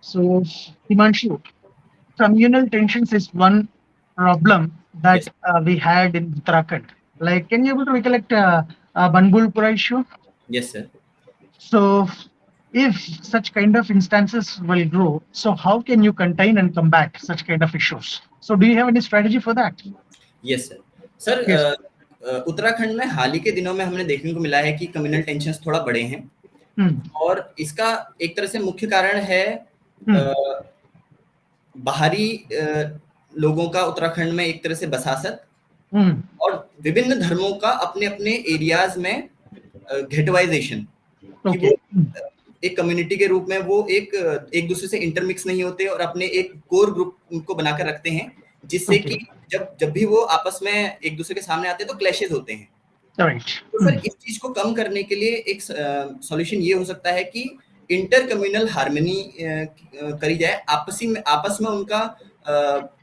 So, Himanshu, communal tensions is one problem Yes, that we had in Uttarakhand. Like, can you able to recollect Banbulpura issue? yes, sir. So, if such kind of instances will grow, so how can you contain and combat such kind of issues? So, do you have any strategy for that? Yes sir. Sir Yes. Uttarakhand में हाल ही के दिनों में हमने देखने को मिला है कि कम्युनल टेंशन्स थोड़ा बढ़े हैं Hmm. और इसका एक तरह से मुख्य कारण है Hmm. अ, बाहरी लोगों का उत्तराखंड में एक तरह से बसासत Hmm. और विभिन्न धर्मों का अपने-अपने एरियाज़ में घेटवाइज़ेशन कि वो Okay. Hmm. एक कम्युनिटी के रूप में वो एक दूसरे से इंटरमिक्स नहीं होते और अपने एक कोर ग्रुप को बनाकर रखते हैं, जिससे Okay. कि जब जब भी वो आपस में एक दूसरे के सामने आते हैं तो क्लैशेस होते हैं। All right. तो Hmm. सर इस चीज़ को कम करने के लिए एक सॉल्यूशन ये हो सकता है कि इंटर कम्युनल हार्मनी करी जाए, आपस में उनका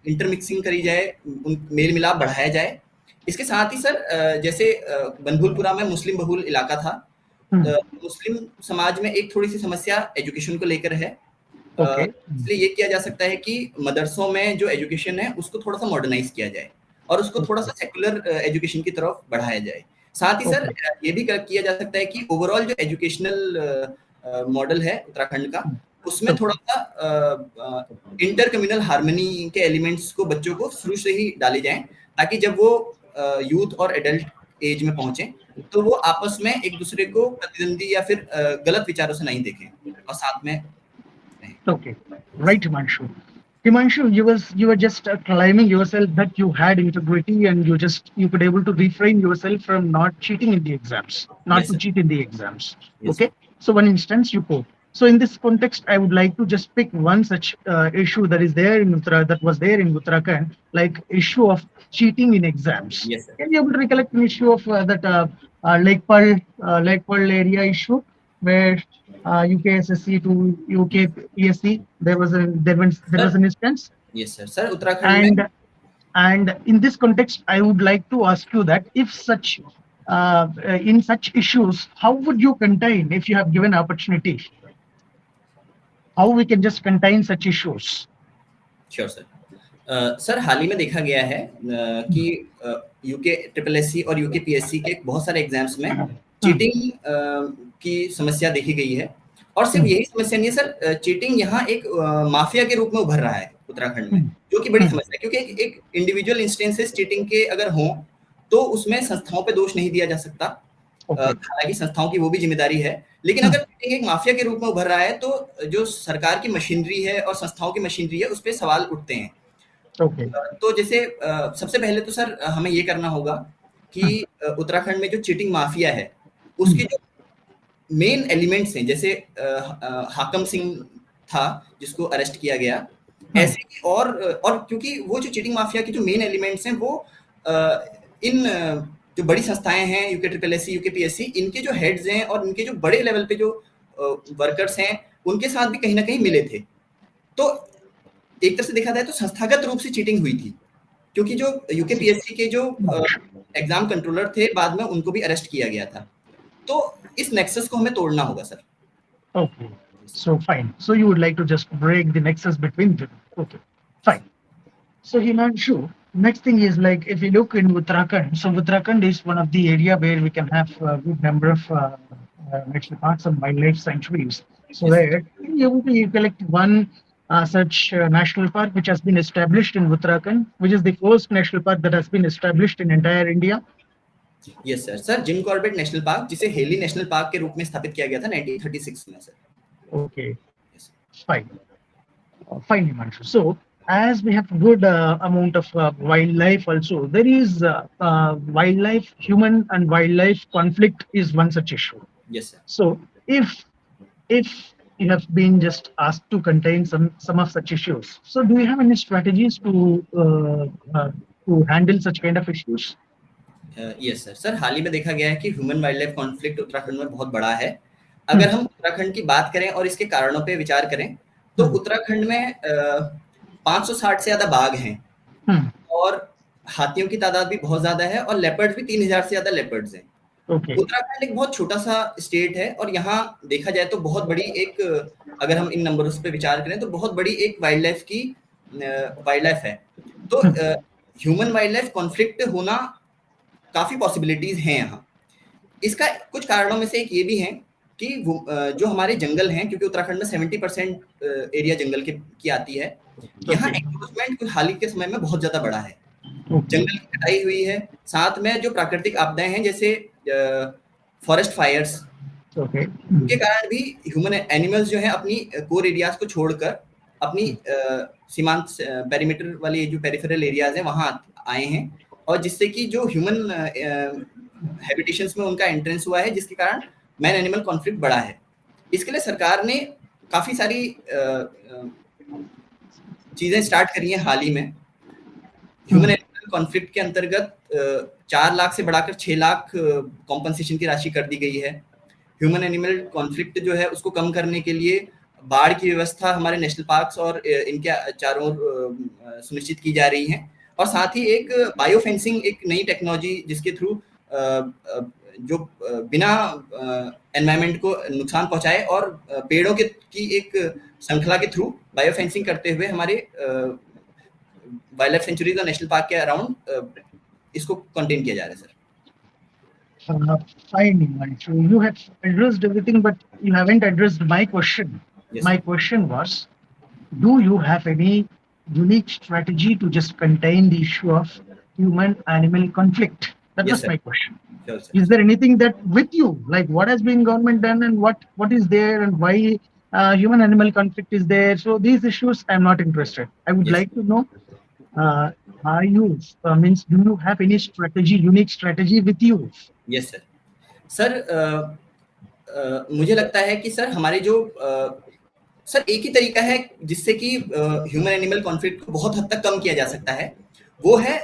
इंटरमिक्सिंग करी जाए, मेल मिलाप बढ़ाया जाए। इसके साथ ही सर जैसे बनभूलपुरा में मुस्लिम बहुल इलाका था, Hmm. मुस्लिम समाज में एक थोड़ी सी समस्या एजुकेशन को लेकर है। Okay. Hmm. इसलिए ये किया जा सकता है कि मदरसों में जो एजुकेशन है उसको थोड़ा सा मॉडर्नाइज किया जाए और उसको थोड़ा Okay. सा सेकुलर एजुकेशन की तरफ बढ़ाया जाए। साथ ही सर Okay. ये भी किया जा सकता है कि ओवरऑल जो एजुकेशनल मॉडल है उत्तराखंड का, Hmm. उसमें Okay. थोड़ा सा इंटर कम्युनल हार्मनी के एलिमेंट्स को बच्चों को शुरू से ही डाले जाएं, ताकि जब वो यूथ और एडल्ट एज में पहुंचे तो वो आपस में एक दूसरे को प्रतिद्वंदी या फिर गलत विचारों से नहीं देखें और साथ में रहें। Okay. Right, Himanshu. Himanshu, you were just claiming yourself that you had integrity and you could able to refrain yourself from not cheating in the exams, not yes to sir. cheat in the exams. Yes Okay. So one instance you quote. So in this context, I would like to just pick one such issue that is there in that was there in Uttarakhand, like issue of cheating in exams. Yes sir. Can you able to recollect an issue of that Lake Pearl area issue where UKSSC to UKPSC, there was an instance, yes sir. Sir Uttarakhand में and in this context, I would like to ask you that if such in such issues, how would you contain if you have given opportunity? How we can just contain such issues? Sure sir. Sir हाल ही में देखा गया है कि UK triple SC और UK PSC के बहुत सारे एग्जाम्स में Hmm, चीटिंग की समस्या देखी गई है और सिर्फ hmm, यही समस्या नहीं है सर, चीटिंग यहाँ एक माफिया के रूप में उभर रहा है उत्तराखंड में, hmm, जो कि बड़ी hmm, समस्या है क्योंकि एक इंडिविजुअल इंस्टेंसेस चीटिंग के अगर हों तो उसमें संस्थाओं पे दोष नहीं दिया जा सकता। okay. हालांकि संस्थाओं की वो भी जिम्मेदारी है, लेकिन Hmm, अगर चीटिंग एक माफिया के रूप में उभर रहा है तो जो सरकार की मशीनरी है और संस्थाओं की मशीनरी है उस पर सवाल उठते हैं। okay. तो जैसे सबसे पहले तो सर हमें ये करना होगा कि Hmm, उत्तराखंड में जो चीटिंग माफिया है hmm, उसके जो मेन एलिमेंट्स हैं, जैसे हाकम सिंह था जिसको अरेस्ट किया गया, hmm, ऐसे ही और क्योंकि वो जो चीटिंग माफिया के जो मेन एलिमेंट्स हैं वो अ, इन जो बड़ी संस्थाएं हैं UK triple S C UK P S C, इनके जो हेड्स हैं और इनके जो बड़े लेवल पे जो वर्कर्स हैं उनके साथ भी कहीं ना कहीं मिले थे। तो एक तरह से देखा जाए तो संस्थागत रूप से चीटिंग हुई थी, क्योंकि जो यूके पीएससी के जो एग्जाम कंट्रोलर थे बाद में उनको भी अरेस्ट किया गया था। तो इस नेक्सस को हमें तोड़ना होगा sir. okay. So fine. So you would like to just break the nexus between them. Okay. Fine. So Himanshu, next thing is like if you look in Uttarakhand, so Uttarakhand is one of the area where we can have a good number of national parks and wildlife sanctuaries. So yes there you collect one such national park which has been established in Uttarakhand, which is the first national park that has been established in entire India. Yes sir. Sir Jim Corbett national park, जिसे heli national park के रूप में स्थापित किया गया था 1936 में sir. Okay, yes fine. Fine, Himanshu. So, as we have good amount of wildlife, also there is wildlife, human and wildlife conflict is one such issue. Yes sir. So, if you have been just asked to contain some of such issues, so do you have any strategies to handle such kind of issues? Yes sir. Sir हाल ही में देखा गया है कि human wildlife conflict Uttarakhand में बहुत बड़ा है। Hmm, अगर हम उत्तराखंड की बात करें और इसके कारणों पे विचार करें तो hmm, उत्तराखंड में 560 से ज़्यादा बाघ हैं hmm, और हाथियों की तादाद भी बहुत ज़्यादा है और लेपर्ड्स भी 3000 से ज़्यादा लेपर्ड्स हैं। Okay. उत्तराखंड एक बहुत छोटा-सा स्टेट है और यहाँ देखा जाए तो बहुत बड़ी एक, अगर हम इन नंबर्स पे विचार करें तो बहुत बड़ी एक वाइल्ड लाइफ है। तो ह्यूमन वाइल्ड लाइफ कॉन्फ्लिक्ट होना काफ़ी पॉसिबिलिटीज़ हैं यहाँ। इसका कुछ कारणों में से एक ये भी है कि जो हमारे जंगल हैं, क्योंकि उत्तराखंड में 70% एरिया जंगल की आती है, यहाँ Okay. एनक्रोचमेंट कुछ हाल ही के समय में बहुत ज़्यादा बढ़ा है। Okay. जंगल की कटाई हुई है, साथ में जो प्राकृतिक आपदाएँ हैं जैसे फॉरेस्ट फायर्स, Okay. उनके कारण भी ह्यूमन एनिमल्स जो हैं अपनी कोर एरियाज़ को छोड़कर अपनी सीमांत पेरीमीटर वाली जो पेरिफेरल एरियाज़ हैं वहाँ आए हैं, और जिससे कि जो ह्यूमन हैबिटेशंस में उनका एंट्रेंस हुआ है, जिसके कारण मैन एनिमल कॉन्फ्लिक्ट बढ़ा है। इसके लिए सरकार ने काफ़ी सारी चीज़ें स्टार्ट करी हैं हाल ही में। ह्यूमन एनिमल कॉन्फ्लिक्ट के अंतर्गत 4 लाख से बढ़ाकर 6 लाख कॉम्पनसेशन की राशि कर दी गई है। ह्यूमन एनिमल कॉन्फ्लिक्ट जो है उसको कम करने के लिए बाढ़ की व्यवस्था हमारे नेशनल पार्क्स और इनके चारों ओर सुनिश्चित की जा रही है, और साथ ही एक बायो फेंसिंग, एक नई टेक्नोलॉजी जिसके थ्रू जो बिना एनवायरनमेंट को नुकसान पहुंचाए और पेड़ों की एक श्रृंखला के थ्रू बायो फेंसिंग करते हुए हमारे वाइल्ड लाइफ सेंचुरीज और नेशनल पार्क के अराउंड इसको कंटेन किया जा रहा है sir. Fine, Himanshu. You have addressed everything, but you haven't addressed my question. Yes, My sir. question was, do you have any unique strategy to just contain the issue of human-animal conflict? That Yes, was sir. my question. Sure, sir. Is there anything that with you, like what has been government done and what is there and why human-animal conflict is there? So these issues, I'm not interested. I would Yes. like to know, are you, means do you have any strategy, unique strategy with you? Yes sir. Sir मुझे लगता है कि sir हमारे जो sir एक ही तरीका है जिससे कि ह्यूमन एनिमल कॉन्फ्लिक्ट को बहुत हद तक कम किया जा सकता है, वो है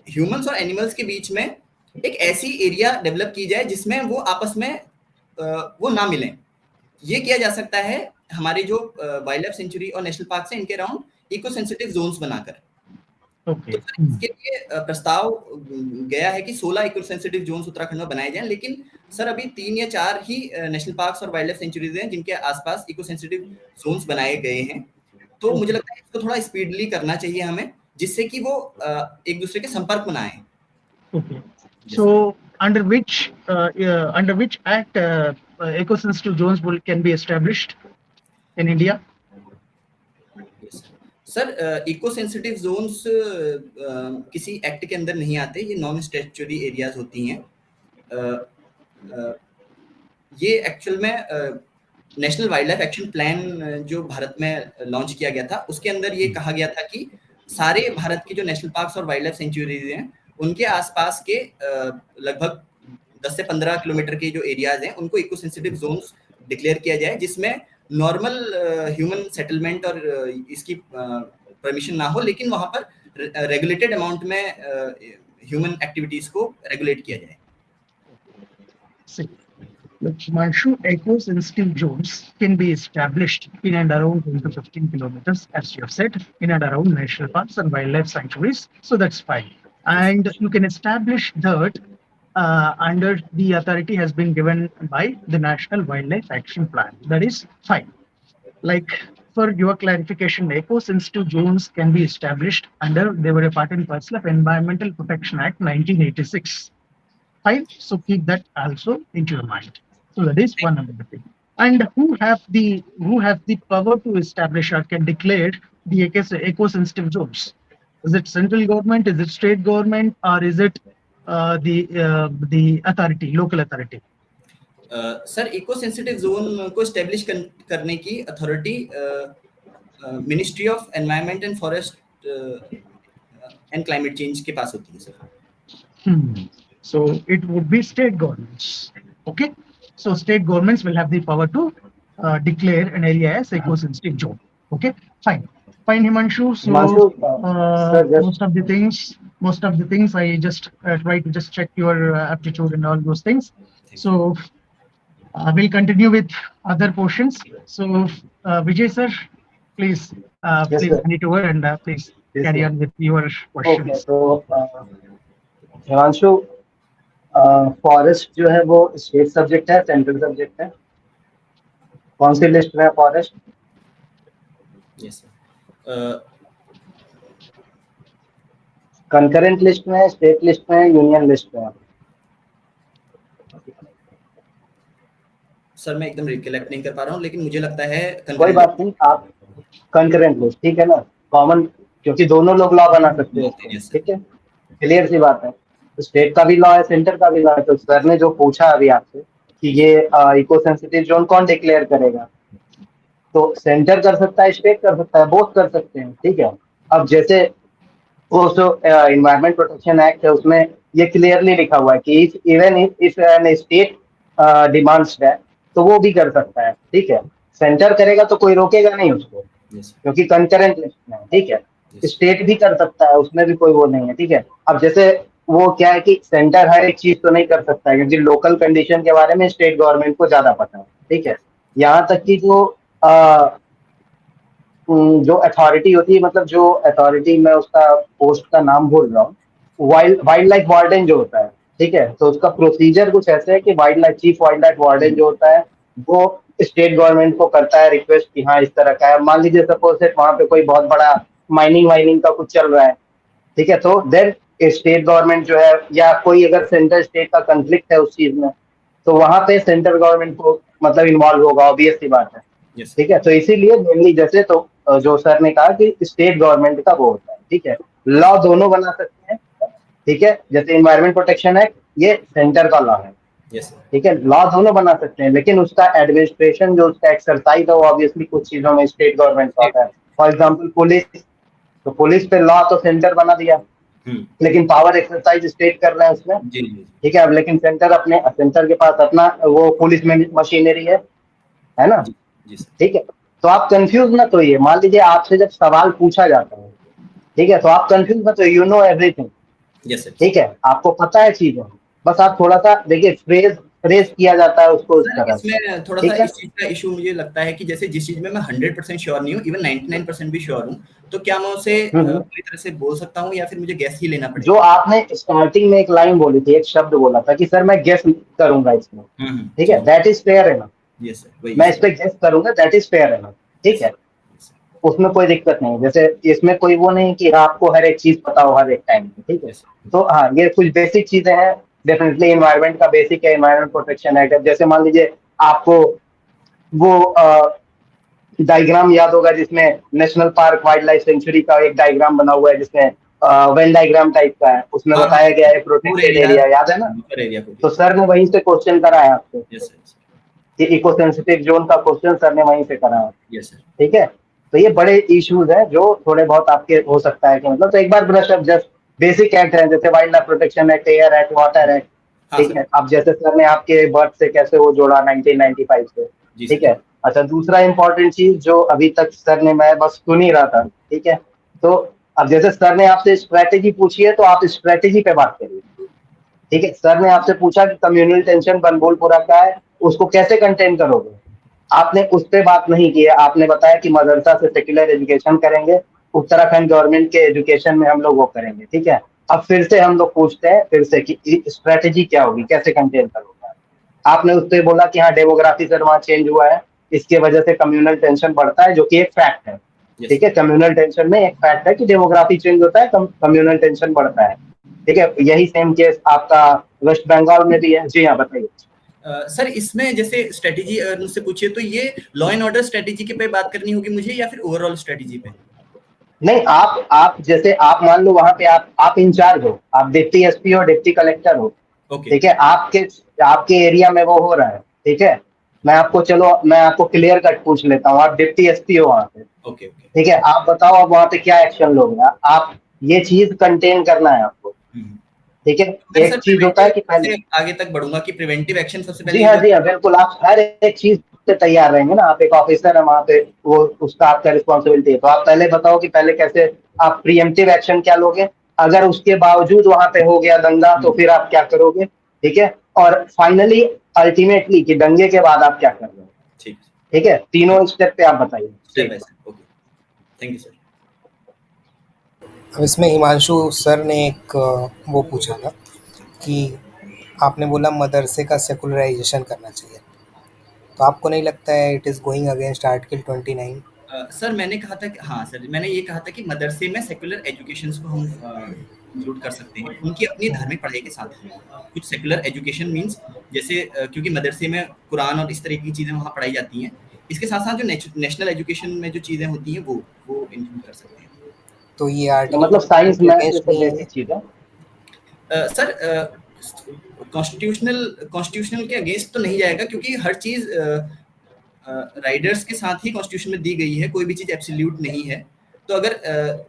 ह्यूमंस और एनिमल्स के बीच में एक ऐसी एरिया डेवलप की जाए जिसमें वो आपस में वो ना मिलें। ये किया जा सकता है हमारे जो वाइल्ड लाइफ सेंचुरी और नेशनल पार्क हैं इनके अराउंड इको सेंसिटिव जोन्स बनाकर। Okay. तो सर इसके लिए प्रस्ताव गया है कि 16 इको सेंसिटिव जोन्स उत्तराखंड में बनाए जाएं, लेकिन सर अभी 3 या 4 ही नेशनल पार्क्स और वाइल्ड लाइफ सेंचुरीज हैं जिनके आसपास इको सेंसिटिव जोन्स बनाए गए हैं। तो मुझे लगता है इसको थोड़ा स्पीडली करना चाहिए हमें, जिससे कि वो एक दूसरे के संपर्क में ना आए। Okay. So under which act eco-sensitive zones can be established in India? Sir eco sensitive zones किसी एक्ट के अंदर नहीं आते, ये नॉन स्टैट्यूटरी एरियाज होती हैं। ये एक्चुअल में national wild life action plan जो भारत में लॉन्च किया गया था, उसके अंदर ये कहा गया था कि सारे भारत के जो नेशनल पार्क्स और वाइल्ड लाइफ सेंचुरीज हैं, उनके आसपास के लगभग 10 से 15 किलोमीटर के जो एरियाज हैं, उनको इको सेंसिटिव जोन्स डिक्लेयर किया जाए, जिसमें नॉर्मल ह्यूमन सेटलमेंट और इसकी परमिशन ना हो, लेकिन वहाँ पर रेगुलेटेड अमाउंट में ह्यूमन एक्टिविटीज को रेगुलेट किया जाए। Himanshu, eco-sensitive zones can be established in and around 10 to 15 kilometers, as you have said, in and around national parks and wildlife sanctuaries. So that's fine. And you can establish that under the authority has been given by the National Wildlife Action Plan. That is fine. Like for your clarification, eco-sensitive zones can be established under, they were a part and parcel of Environmental Protection Act 1986. Fine. So keep that also into your mind. So that is one of the thing. And who have the power to establish or can declare the eco-sensitive zones? Is it central government? Is it state government? Or is it the authority, local authority? Sir eco sensitive zone को establish करने की authority ministry of environment and forest and climate change के पास होती है sir. So it would be state governments. Okay. So state governments will have the power to declare an area as eco-sensitive zone. Okay. Fine. Fine, Himanshu. So most of the things I just try to just check your aptitude and all those things. So we'll continue with other portions. So Vijay sir, please please hand it over and please carry on with your questions. Okay, so Himanshu, forest जो है वो state subject है, central subject है? कौन सी list में है forest? Yes sir. Concurrent list में है, स्टेट लिस्ट में है, यूनियन लिस्ट में है? सर मैं एकदम रिकलेक्ट नहीं कर पा रहा हूँ, लेकिन मुझे लगता है कोई कंकरेंट। बात नहीं, आप कंकरेंट लिस्ट, ठीक है ना, कॉमन, क्योंकि दोनों लोग लॉ बना सकते हैं इसको, यस सर। ठीक है, क्लियर सी बात है। तो स्टेट का भी लॉ है, सेंटर का भी लॉ है। तो सर ने जो पूछा अभी आपसे कि ये इको सेंसिटिव जोन कौन डिक्लेयर करेगा, तो सेंटर कर सकता है, स्टेट कर सकता है, बोथ कर सकते हैं, ठीक है। अब जैसे वो जो इन्वायरमेंट प्रोटेक्शन एक्ट है उसमें ये क्लियरली लिखा हुआ है कि even if an state demands that, तो वो भी कर सकता है, ठीक है। सेंटर करेगा तो कोई रोकेगा नहीं उसको, यस क्योंकि कंकरेंट लिस्ट में है, ठीक है। यस स्टेट भी कर सकता है, उसमें भी कोई वो नहीं है, ठीक है। अब जैसे वो क्या है कि सेंटर हर एक चीज तो नहीं कर सकता है, क्योंकि लोकल कंडीशन के बारे में स्टेट गवर्नमेंट को ज्यादा पता है, ठीक है। यहाँ तक कि जो अथॉरिटी होती है, मतलब जो अथॉरिटी, मैं उसका पोस्ट का नाम भूल रहा हूँ, वाइल्ड लाइफ वार्डन जो होता है, ठीक है, तो उसका प्रोसीजर कुछ ऐसे है कि चीफ वाइल्ड लाइफ वार्डन जो होता है वो स्टेट गवर्नमेंट को करता है रिक्वेस्ट कि हाँ इस तरह का है। मान लीजिए सपोज से वहां पे कोई बहुत बड़ा माइनिंग वाइनिंग का कुछ चल रहा है, ठीक है, तो देन स्टेट गवर्नमेंट जो है, या कोई अगर सेंटर स्टेट का कंफ्लिक्ट है उस चीज में, तो वहां पे सेंट्रल गवर्नमेंट को मतलब इन्वॉल्व होगा, ऑब्वियस सी बात है, यस ठीक है। तो इसीलिए मेनली जैसे तो जो सर ने कहा कि स्टेट गवर्नमेंट का वो होता है, ठीक है। लॉ दोनों बना सकते हैं, ठीक है, जैसे इन्वायरमेंट प्रोटेक्शन एक्ट ये सेंटर का लॉ है, यस ठीक है, लॉ दोनों बना सकते हैं, लेकिन उसका एडमिनिस्ट्रेशन जो उसका एक्सरसाइज है वो ऑब्वियसली कुछ चीजों में स्टेट गवर्नमेंट का होता है। फॉर एग्जाम्पल पुलिस, तो पुलिस पे लॉ तो सेंटर बना दिया, लेकिन पावर एक्सरसाइज स्टेट कर रहे हैं उसमें, जी जी ठीक है। अब लेकिन सेंटर के पास अपना वो पुलिस में मशीनरी है ना, जी जी सर। ठीक है। तो आप कंफ्यूज मत होइए, मान लीजिए आपसे जब सवाल पूछा जाता है, ठीक है, तो आप कंफ्यूज मत होइए, you know everything, yes sir. ठीक है, आपको पता है चीजें, बस आप थोड़ा सा देखिए, फ्रेज फ्रेज किया जाता है उसको इस सर तरह से, इसमें थोड़ा-सा ठीक है। इस चीज़ का इश्यू मुझे लगता है कि जैसे जिस चीज़ में मैं 100% श्योर नहीं हूँ, इवन 99% भी श्योर हूँ, तो क्या मैं उसे हम्म। पूरी तरह से बोल सकता हूँ या फिर मुझे गेस ही लेना जो पड़ेगा? आपने स्टार्टिंग में एक लाइन बोली थी, एक शब्द बोला था कि सर मैं गेस करूंगा इसमें, ठीक जी, है, जी। दैट इज फेयर है, यस सर, वही मैं इस सर। पे गेस करूंगा, दैट इज फेयर है, ठीक यस है, यस उसमें कोई दिक्कत नहीं है। जैसे इसमें कोई वो नहीं कि आपको हर एक चीज पता हो हर एक टाइम पे, ठीक है। यस तो हाँ, ये कुछ बेसिक चीजें हैं, डेफिनेटली इन्वायरमेंट का बेसिक है, इन्वायरमेंट प्रोटेक्शन एक्ट। जैसे मान लीजिए आपको वो डायग्राम याद होगा जिसमें national park wild life sanctuary का एक डायग्राम बना हुआ है, जिसमें वेन डायग्राम टाइप का है, उसमें हाँ, हाँ, बताया गया है पूरे प्रोटेक्टेड एरिया एरिया, याद है ना। बफर एरिया को भी। तो सर ने वहीं से क्वेश्चन करा है आपसे यस सर, यस कि इको सेंसिटिव जोन का क्वेश्चन सर ने वहीं से करा है, यस सर। ठीक है। तो ये बड़े इश्यूज हैं जो थोड़े बहुत आपके हो सकता है कि मतलब, तो एक बार brush up, just basic act है जैसे wildlife protection act, air act, water act, हाँ ठीक सर। है। अब जैसे सर ने आपके बर्थ से कैसे वो जोड़ा 1995 से, जी ठीक सर। है। अच्छा, दूसरा इंपॉर्टेंट चीज जो अभी तक सर ने, मैं बस सुन ही रहा था, ठीक है। तो अब जैसे सर ने आपसे स्ट्रेटेजी पूछी है तो आप स्ट्रेटेजी पे बात करिए, ठीक है। सर ने आपसे पूछा कि कम्युनल टेंशन बनभूलपुरा का है, उसको कैसे कंटेन करोगे, आपने उस पे बात नहीं की है, आपने बताया कि मदरसा से सेक्युलर एजुकेशन करेंगे, उत्तराखंड गवर्नमेंट के एजुकेशन में हम लोग वो करेंगे, ठीक है। अब फिर से हम लोग पूछते हैं फिर से कि स्ट्रेटेजी क्या होगी, कैसे कंटेन करोगे। आपने उससे बोला कि हाँ डेमोग्राफी सर वहाँ चेंज हुआ है, इसके वजह से कम्युनल टेंशन बढ़ता है, जो कि एक फैक्ट है, यस ठीक है। कम्युनल टेंशन में एक फैक्ट है कि डेमोग्राफी चेंज होता है, कम्युनल टेंशन बढ़ता है, ठीक है। यही सेम केस आपका वेस्ट बंगाल में भी है। जी हाँ, बताइए। सर इसमें जैसे स्ट्रेटेजी अगर मुझसे पूछिए तो ये लॉ एंड ऑर्डर स्ट्रेटेजी के पे बात करनी होगी मुझे या फिर ओवरऑल स्ट्रेटेजी पे? नहीं, आप जैसे आप मान लो वहां पे आप इंचार्ज हो, आप डिप्टी एसपी हो, डिप्टी कलेक्टर हो, ओके। ठीक है। आपके आपके एरिया में वो हो रहा है, ठीक है। मैं आपको क्लियर कट पूछ लेता हूँ, आप डिप्टी एसपी हो वहां पे, ओके, ओके। ठीक है। आप बताओ अब वहां पे क्या एक्शन लोगे आप, ये चीज कंटेन करना है आपको, ठीक है। मैं सर एक चीज होता है प्रिवेंटिव कि पहले, से आगे तक बढ़ूंगा कि प्रिवेंटिव एक्शन सबसे पहले जी ये हाँ, जो जी हाँ, बिल्कुल, आप हर एक चीज पे तैयार रहेंगे ना, आप एक ऑफिसर है वहां पे, वो उसका आपका रिस्पॉन्सिबिलिटी है। तो आप पहले बताओ कि पहले कैसे आप प्रिएम्प्टिव एक्शन क्या लोगे, अगर उसके बावजूद वहां पे हो गया दंगा तो फिर आप क्या करोगे, ठीक है। और फाइनली अल्टीमेटली कि दंगे के बाद आप क्या कर रहे हो, ठीक ठीक है। तीनों स्टेप पे आप बताइए। स्टेप जी। By step. Okay, thank you sir. अब इसमें हिमांशु सर ने एक वो पूछा था कि आपने बोला मदरसे का सेकुलराइजेशन करना चाहिए, तो आपको नहीं लगता है it is going against article 29? Sir मैंने कहा था कि हाँ सर, मैंने ये कहा था कि मदरसे में सेक्युलर एजुकेशंस को हम इंक्लूड कर सकते हैं, उनकी अपनी धार्मिक पढ़ाई के साथ। कुछ सेक्युलर एजुकेशन मीन्स जैसे क्योंकि मदरसे में कुरान और इस तरह की चीज़ें वहाँ पढ़ाई जाती हैं, इसके साथ-साथ जो नेशनल एजुकेशन में जो चीज़ें होती हैं वो इंक्लूड कर सकते हैं। तो ये तो आर्टिकल मतलब साइंस के मैथ अगेंस्ट जैसे नहीं है ये? बेसिक चीजें। सर कॉन्स्टिट्यूशनल के अगेंस्ट तो नहीं जाएगा, क्योंकि हर चीज़ राइडर्स के साथ ही कॉन्स्टिट्यूशन में दी गई है, कोई भी चीज़ एब्सोल्यूट नहीं है। तो अगर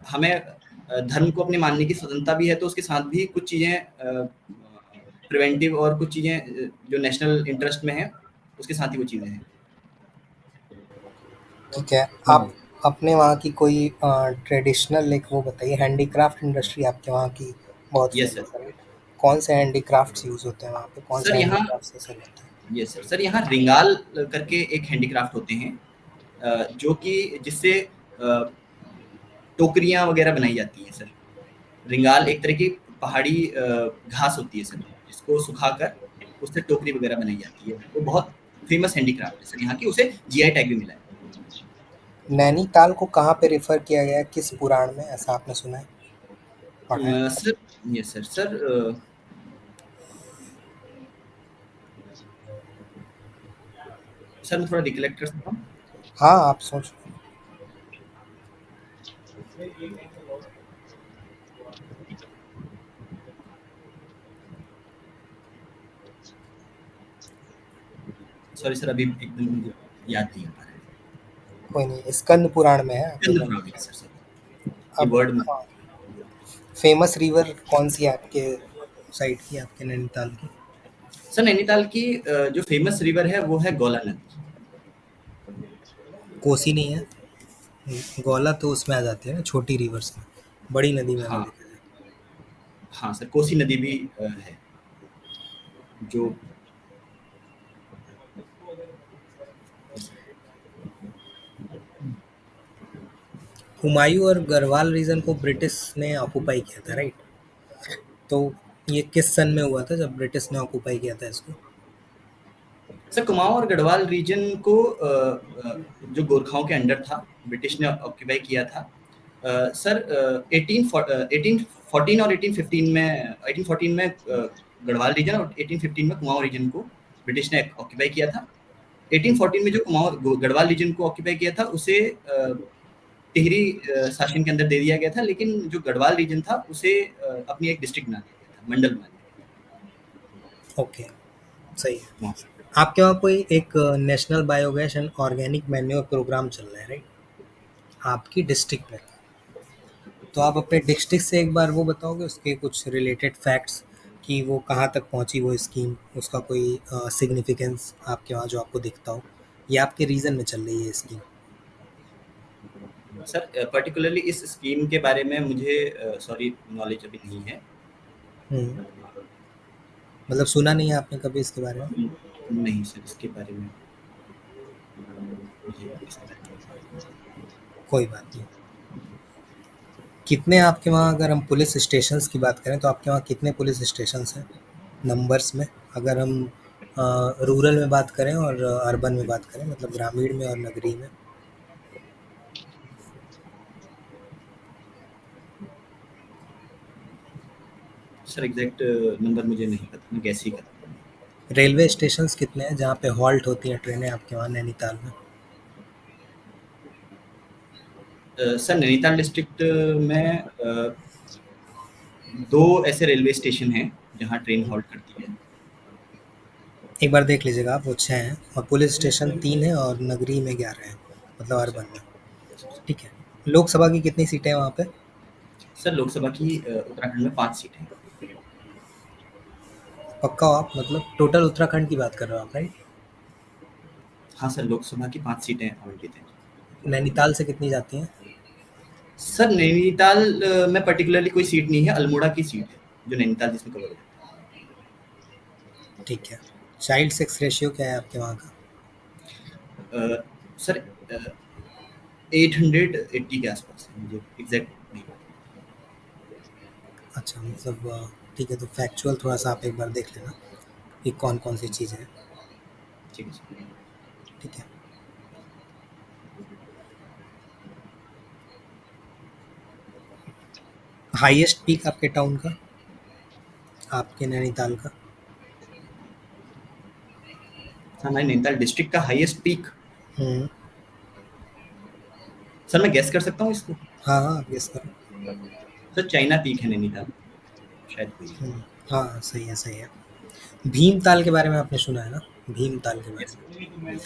हमें धर्म को अपने मानने की स्वतंत्रता भी है, तो उसके साथ भी कुछ चीज़ें प्रिवेंटिव और कुछ चीज़ें जो नेशनल इंटरेस्ट में हैं, उसके साथ ही वो चीज़ें हैं। ठीक है, आप अपने वहाँ की कोई ट्रेडिशनल एक वो बताइए, हैंडीक्राफ्ट इंडस्ट्री आपके वहाँ की बहुत यस फेमस सर। है, कौन से हैंडीक्राफ्ट्स यूज़ होते हैं वहाँ पे, कौन से सर यहाँ हैंडीक्राफ्ट से सेल होता है? यस सर, सर यहाँ रिंगाल करके एक हैंडीक्राफ्ट होते हैं, जो कि जिससे टोकरियाँ वगैरह बनाई जाती हैं सर। रिंगाल एक तरह की पहाड़ी घास होती है सर, जिसको सुखाकर उससे टोकरी वगैरह बनाई जाती है। वो बहुत फेमस हैंडीक्राफ्ट है सर यहाँ की, उसे जीआई टैग भी मिला है। नैनीताल को कहाँ पे रेफर किया गया है, किस पुराण में, ऐसा आपने सुना है, पढ़ा है? Sir yes sir, sir sir मैं थोड़ा रिकलेक्ट कर सकता हूँ। हाँ, आप सोच लो। सॉरी सर, अभी एकदम मुझे याद नहीं आ पा रहा है। कोई नहीं, स्कंद पुराण में है, कोई चंद्र बात पुराण, नहीं। यस सर, सर ये अब वर्ड हाँ, फेमस रिवर कौन सी है आपके साइड की, आपके नैनीताल की? सर नैनीताल की जो फेमस रिवर है वो है गौला नदी। कोसी नहीं है? गौला तो उसमें आ जाती है ना, छोटी रिवर्स में, बड़ी नदी में अगर हाँ, देखा जाए। हाँ सर, कोसी नदी भी है जो हुमायूं और गढ़वाल रीजन को ब्रिटिश ने ऑक्यूपाई किया था, राइट? तो ये किस सन में हुआ था जब ब्रिटिश ने ऑक्यूपाई किया था इसको? सर कुमाऊं और गढ़वाल रीजन को जो गोरखाओं के अंडर था, ब्रिटिश ने ऑक्यूपाई किया था। सर 1814 और 1814 में गढ़वाल रीजन और 1815 में कुमाऊं रीजन को ब्रिटिश ने ऑक्यूपाई किया था। 1814 में जो कुमाऊं गढ़वाल रीजन को ऑक्यूपाई किया था उसे टिहरी शासन के अंदर दे दिया गया था, लेकिन जो गढ़वाल रीजन था उसे अपनी एक डिस्ट्रिक्ट बना दिया गया था, मंडल बना दिया ओके, सही है। गया था। आपके वहाँ कोई एक national biogas and organic manure programme चल रहा है, राइट, आपकी डिस्ट्रिक्ट में? तो आप अपने डिस्ट्रिक्ट से एक बार वो बताओगे, उसके कुछ रिलेटेड फैक्ट्स, कि वो कहाँ तक पहुँची वो स्कीम, उसका कोई सिग्निफिकेंस आपके वहाँ जो आपको दिखता हो, या आपके रीजन में चल रही है स्कीम? सर पर्टिकुलरली इस स्कीम के बारे में मुझे सॉरी नॉलेज अभी नहीं है। मतलब सुना नहीं है आपने कभी इसके बारे में? नहीं सर, इसके बारे में मुझे इसके बारे में कोई बात नहीं। कितने आपके वहाँ, अगर हम पुलिस स्टेशंस की बात करें तो आपके वहाँ कितने पुलिस स्टेशंस हैं नंबर्स में, अगर हम रूरल में बात करें और अर्बन में बात करें, मतलब ग्रामीण में और नगरीय में? सर एग्जैक्ट नंबर मुझे नहीं पता, मैं गैस ही कर रहा हूँ। रेलवे स्टेशंस कितने हैं जहाँ पे हॉल्ट होती हैं ट्रेनें आपके वहाँ नैनीताल में? सर नैनीताल डिस्ट्रिक्ट में दो ऐसे रेलवे स्टेशन हैं जहाँ ट्रेन हॉल्ट करती है। एक बार देख लीजिएगा आप, वो 6 हैं, और पुलिस स्टेशन 3 है, और नगरी में 11 है, मतलब अर्बन में। ठीक है। लोकसभा की कितनी सीटें हैं वहाँ पे? सर लोकसभा की उत्तराखंड में 5 सीटें हैं। पक्का हो आप, मतलब टोटल उत्तराखंड की बात कर रहे हो आप, राइट? हाँ सर, लोकसभा की 5 सीटें आवंटित हैं। नैनीताल से कितनी जाती हैं? सर नैनीताल में पर्टिकुलरली कोई सीट नहीं है, अल्मोड़ा की सीट है जो नैनीताल जिसमें कवर होता ठीक है। चाइल्ड सेक्स रेशियो क्या है आपके वहाँ का? है। सर 880 के आसपास है, मुझे एग्जैक्ट नहीं पता। अच्छा, मतलब ठीक है, तो फैक्चुअल थोड़ा सा आप एक बार देख लेना कि कौन कौन सी चीज़ें हैं। ठीक है सर। ठीक है, हाईएस्ट पीक आपके टाउन का, आपके नैनीताल का। हमारे नैनीताल डिस्ट्रिक्ट का हाईएस्ट पीक, हम्म, सर मैं गेस कर सकता हूँ इसको? हाँ हाँ, आप गेस करो। सर चाइना पीक है नैनीताल, शायद कोई। हाँ, सही है सही है। भीमताल के बारे में आपने सुना है ना? भीमताल के बारे यस में,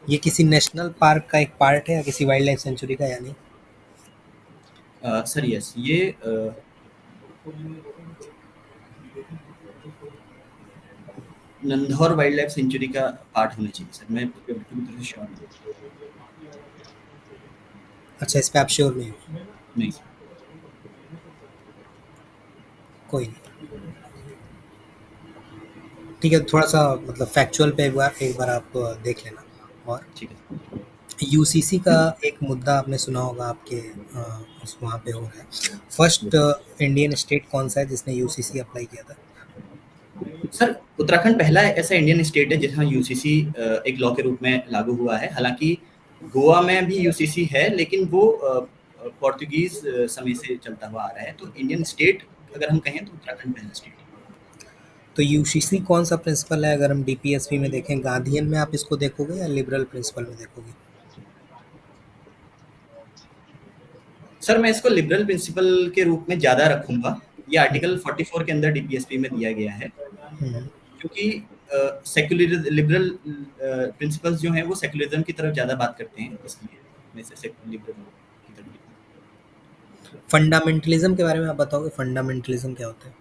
ये किसी नेशनल पार्क का एक पार्ट है या किसी वाइल्ड लाइफ सेंचुरी का, या नहीं? सर यस, ये नंधौर वाइल्ड लाइफ सेंचुरी का पार्ट होना चाहिए सर, मैं पूरी तरह से श्योर अच्छा, इस पे आप श्योर नहीं हो? नहीं सर। कोई नहीं, ठीक है, थोड़ा सा मतलब फैक्चुअल पे एक बार आप देख लेना। और ठीक है। यूसीसी का एक मुद्दा आपने सुना होगा, आपके उस वहाँ पे हो रहा है। फर्स्ट इंडियन स्टेट कौन सा है जिसने यूसीसी अप्लाई किया था? सर उत्तराखंड पहला ऐसा इंडियन स्टेट है जहाँ यूसीसी एक लॉ के रूप में लागू हुआ है। हालांकि गोवा में भी यूसीसी है, लेकिन वो पोर्तुगीज समय से चलता हुआ आ रहा है। तो इंडियन स्टेट अगर हम कहें तो उत्तराखंड पहला स्टेट है। तो यूसीसी कौन सा प्रिंसिपल है? अगर हम डीपीएसपी में देखें, गांधीयन में आप इसको देखोगे या लिबरल प्रिंसिपल में देखोगे? सर मैं इसको लिबरल प्रिंसिपल के रूप में ज़्यादा रखूंगा। ये आर्टिकल 44 के अंदर डीपीएसपी में दिया गया है, हम्म, क्योंकि सेक्युलर लिबरल प्रिंसिपल्स जो हैं वो सेक्युलरिज्म की तरफ ज़्यादा बात करते हैं, इसलिए मैं इसे लिबरल की तरफ लिखूंगा। फंडामेंटलिज्म के बारे में आप बताओगे, फंडामेंटलिज्म क्या होता है?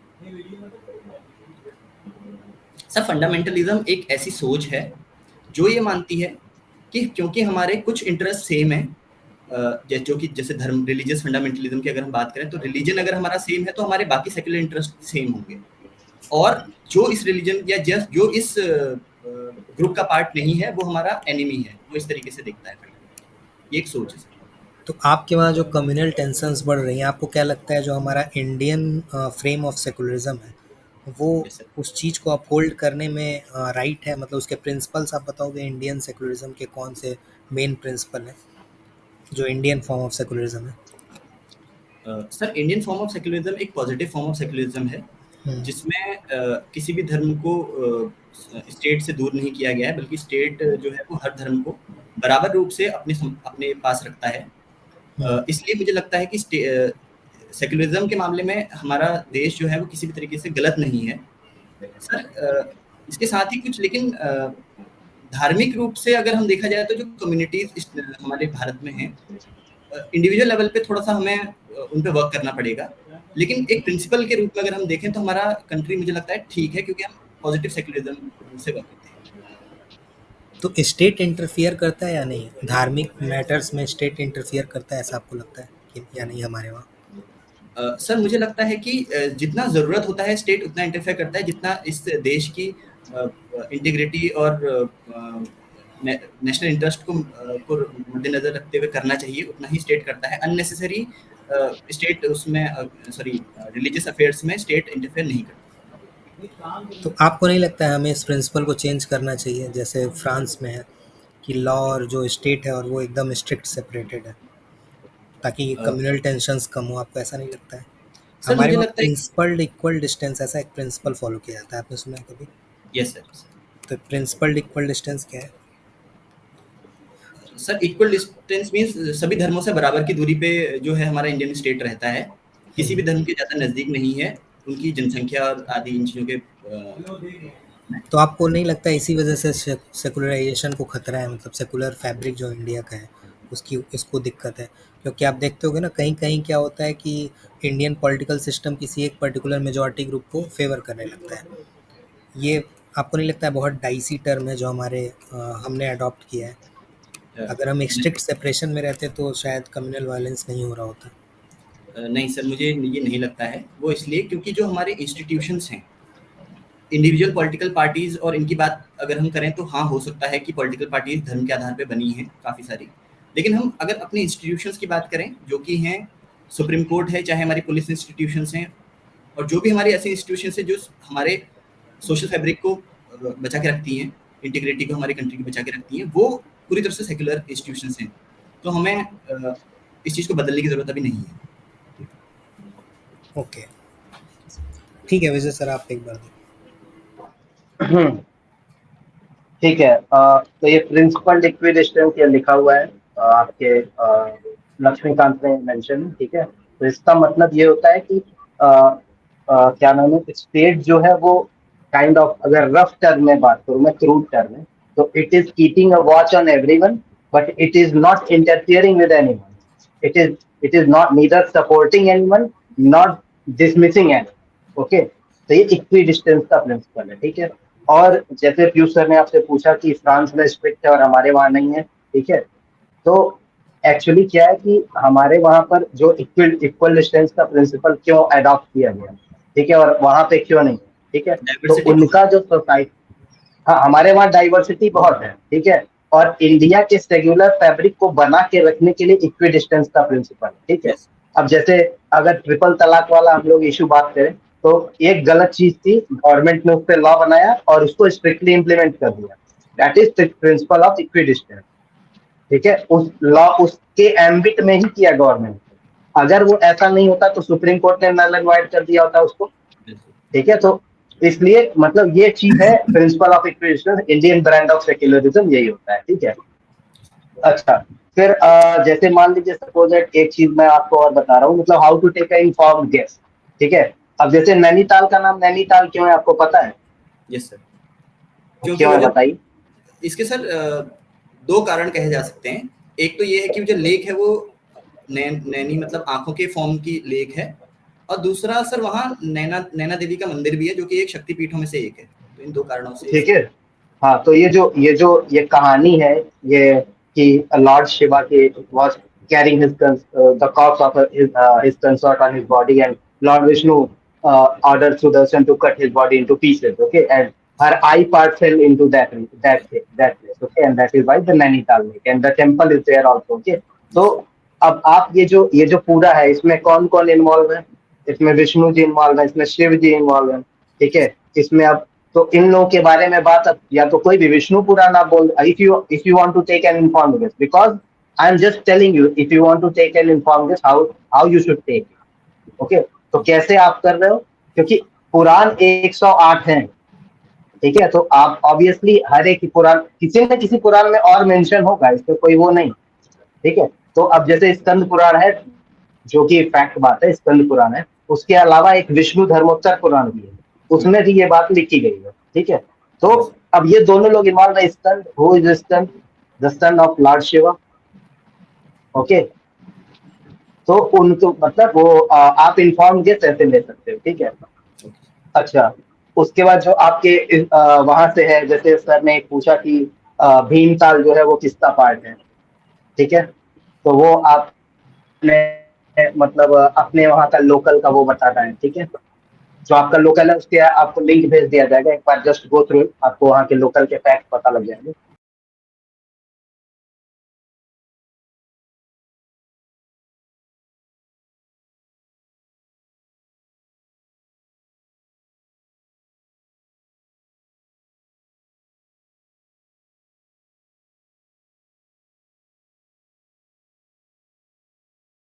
सर फंडामेंटलिज्म एक ऐसी सोच है जो ये मानती है कि क्योंकि हमारे कुछ इंटरेस्ट सेम है, जो कि जैसे धर्म, रिलीजियस फंडामेंटलिज्म की अगर हम बात करें तो रिलीजन अगर हमारा सेम है तो हमारे बाकी सेक्युलर इंटरेस्ट सेम होंगे। और जो इस रिलीजन या जस्ट जो इस ग्रुप का पार्ट नहीं है वो हमारा एनिमी है, वो इस तरीके से देखता है। ये एक सोच है सर। तो आपके वहाँ जो कम्युनल टेंशन्स बढ़ रही हैं, आपको क्या लगता है जो हमारा इंडियन फ्रेम ऑफ सेकुलरिज्म है, वो यस सर। उस चीज़ को अपहोल्ड करने में राइट है? मतलब उसके प्रिंसिपल्स आप बताओगे, इंडियन सेकुलरिज्म के कौन से मेन प्रिंसिपल हैं जो इंडियन फॉर्म ऑफ सेकुलरिज्म है? Sir Indian form of secularism एक पॉजिटिव फॉर्म ऑफ सेक्युलरिज्म है, हम्म, जिसमें किसी भी धर्म को स्टेट से दूर नहीं किया गया है, बल्कि स्टेट जो है वो हर धर्म को बराबर रूप से अपने पास रखता है। हम्म। इसलिए मुझे लगता है कि सेक्युलरिज्म के मामले में हमारा देश जो है वो किसी भी तरीके से गलत नहीं है सर। इसके साथ ही कुछ लेकिन धार्मिक रूप से अगर हम देखा जाए तो जो कम्युनिटीज हमारे भारत में हैं, इंडिविजुअल लेवल पे थोड़ा सा हमें उन पे वर्क करना पड़ेगा। लेकिन एक प्रिंसिपल के रूप में अगर हम देखें तो हमारा कंट्री मुझे लगता है ठीक है, क्योंकि हम पॉजिटिव सेक्युलरिज्म से वर्क करते हैं। तो स्टेट इंटरफियर करता है या नहीं? धार्मिक मैटर्स में स्टेट इंटरफियर करता है, ऐसा आपको लगता है कि या नहीं हमारे वहाँ? सर मुझे लगता है कि जितना ज़रूरत होता है स्टेट उतना इंटरफेयर करता है, जितना इस देश की इंटीग्रिटी और नेशनल इंटरेस्ट को मद्देनजर रखते हुए करना चाहिए, उतना ही स्टेट करता है। अननेसेसरी स्टेट उसमें सॉरी रिलीजियस अफेयर्स में स्टेट इंटरफेयर नहीं करता। तो आपको नहीं लगता है हमें इस प्रिंसिपल को चेंज करना चाहिए, जैसे फ्रांस में है कि लॉ और जो स्टेट है और वो एकदम स्ट्रिक्ट सेपरेटेड है, ताकि कम्युनल टेंशन्स कम हो? आपको ऐसा नहीं लगता है? सर हमारे मुझे वहाँ लगता है प्रिंसिपल्ड इक्वल डिस्टेंस, ऐसा एक प्रिंसिपल फॉलो किया जाता है, आपने सुना है कभी? Yes sir. तो प्रिंसिपल्ड इक्वल डिस्टेंस क्या है? सर इक्वल डिस्टेंस मीन्स सभी धर्मों से बराबर की दूरी पे जो है हमारा इंडियन स्टेट रहता है, किसी भी धर्म के ज़्यादा नज़दीक नहीं है, उनकी जनसंख्या और आदि इन चीज़ों के तो आपको नहीं लगता है इसी वजह से सेकुलराइजेशन को खतरा है? मतलब सेकुलर फैब्रिक जो इंडिया का है उसकी इसको दिक्कत है, क्योंकि आप देखते होगे ना, कहीं कहीं क्या होता है कि इंडियन पॉलिटिकल सिस्टम किसी एक पर्टिकुलर मेजॉरिटी ग्रुप को फेवर करने लगता है। ये आपको नहीं लगता है बहुत डाइसी टर्म है जो हमने अडॉप्ट किया है? अगर हम एक स्ट्रिक्ट सेपरेशन में रहते तो शायद कम्युनल वायलेंस नहीं हो रहा होता। नहीं सर, मुझे ये नहीं लगता है। वो इसलिए क्योंकि जो हमारे इंस्टीट्यूशंस हैं, इंडिविजुअल पॉलिटिकल पार्टीज़ और इनकी बात अगर हम करें तो हाँ, हो सकता है कि पॉलिटिकल पार्टीज़ धर्म के आधार पे बनी हैं काफ़ी सारी। लेकिन हम अगर अपने इंस्टीट्यूशंस की बात करें जो कि हैं सुप्रीम कोर्ट है, चाहे हमारी पुलिस इंस्टीट्यूशंस हैं, और जो भी हमारी ऐसी इंस्टीट्यूशन है जो हमारे सोशल फैब्रिक को बचा के रखती हैं, इंटीग्रिटी को हमारी कंट्री की बचा के रखती हैं, वो पूरी तरह से सेक्युलर इंस्टीट्यूशंस हैं। तो हमें इस चीज़ को बदलने की ज़रूरत अभी नहीं है। ओके, ठीक है विजय सर, आप एक बार ठीक है। तो ये प्रिंसिपल इक्विडिस्टेंस ये लिखा हुआ है आपके लक्ष्मीकांत ने मेंशन, ठीक है। तो इसका मतलब ये होता है कि क्या नाम है, स्टेट जो है वो काइंड ऑफ, अगर रफ टर्म में बात करूं मैं, क्रूड टर्म में, तो it is keeping a watch on everyone but it is not interfering with anyone. It is not neither supporting anyone not dismissing anyone. Okay, तो ये इक्विडिस्टेंस का प्रिंसिपल है, ठीक है। और जैसे पीयूष सर ने आपसे पूछा कि फ्रांस में स्ट्रिक्ट है और हमारे वहाँ नहीं है, ठीक है। तो एक्चुअली क्या है कि हमारे वहाँ पर जो इक्वल डिस्टेंस का प्रिंसिपल क्यों अडॉप्ट किया गया, ठीक है, और वहाँ पे क्यों नहीं, ठीक है। तो Diversity उनका जो सोसाइटी, हाँ, हमारे वहाँ डाइवर्सिटी बहुत है, ठीक है। और इंडिया के सेक्युलर फैब्रिक को बना के रखने के लिए इक्वी डिस्टेंस का प्रिंसिपल, ठीक है। Yes. अब जैसे अगर ट्रिपल तलाक वाला हम लोग इशू बात करें, तो एक गलत चीज थी, गवर्नमेंट ने उस पर लॉ बनाया और उसको स्ट्रिक्टली इम्प्लीमेंट कर दिया। That is the principle of equi distance, ठीक है। उस लॉ उसके एम्बिट में ही किया गवर्नमेंट। अगर वो ऐसा नहीं होता तो सुप्रीम कोर्ट ने नल एंड वाइड कर दिया होता उसको, ठीक है। तो इसलिए मतलब ये चीज है principle of equidistance, Indian brand of secularism यही होता है, ठीक है। अच्छा, फिर जैसे मान लीजिए सपोज एक चीज मैं आपको और बता रहा हूँ, मतलब how to take a informed guess, ठीक है। अब जैसे नैनीताल का नाम नैनीताल क्यों है, आपको पता है? यस सर, क्यों है बताइए। इसके सर दो कारण कहे जा सकते हैं। एक तो ये है कि जो लेक है वो नैनी मतलब आंखों के फॉर्म की लेक है, और दूसरा सर वहाँ नैना देवी का मंदिर भी है जो कि एक शक्तिपीठों में से एक है। तो इन दो कारणों से ठीक है। हाँ, तो ये कहानी है, ये कि लॉर्ड शिवा के was carrying the corpse of his consort on his body, and Lord Vishnu ordered Sudarshan to cut his body into pieces, okay, and her eye part fell into that place, okay, and that is why the Nainital Lake, and the temple is there also, okay। तो अब आप ये जो पूरा है, इसमें कौन कौन इन्वॉल्व है? इसमें विष्णु जी इन्वॉल्व है, इसमें शिव जी इन्वॉल्व है, ठीक है। इसमें अब तो इन लोगों के बारे में बात, अब या तो कोई भी विष्णु पुराण ना बोल, if you want to take an informed guess, because I am just telling you, if you want to take an informed guess how you should take, okay. तो कैसे आप कर रहे हो, क्योंकि पुराण 108 हैं, ठीक है। तो आप ऑब्वियसली हर एक पुराण किसी न किसी पुराण में और मेंशन होगा, इसमें कोई वो नहीं, ठीक है। तो अब जैसे स्कंद पुराण है, जो कि फैक्ट बात है, स्कंद पुराण है, उसके अलावा एक विष्णु धर्मोत्तर पुराण भी है, उसमें भी ये बात लिखी गई है, ठीक है। तो अब ये दोनों लोग इन्वॉल्व है, Skanda, who is Skanda, the son of lord Shiva, okay. तो उनको मतलब वो आप इन्फॉर्म गेस ऐसे ले सकते हो, ठीक है। अच्छा, उसके बाद जो आपके वहां से है, जैसे सर ने पूछा कि भीमताल जो है वो किसका पार्ट है, ठीक है। तो वो आपने मतलब अपने वहाँ का लोकल का वो बताना है, ठीक है। जो आपका लोकल है उसके आपको लिंक भेज दिया जाएगा, एक बार जस्ट गो थ्रू, आपको वहाँ के लोकल के फैक्ट पता लग जाएंगे।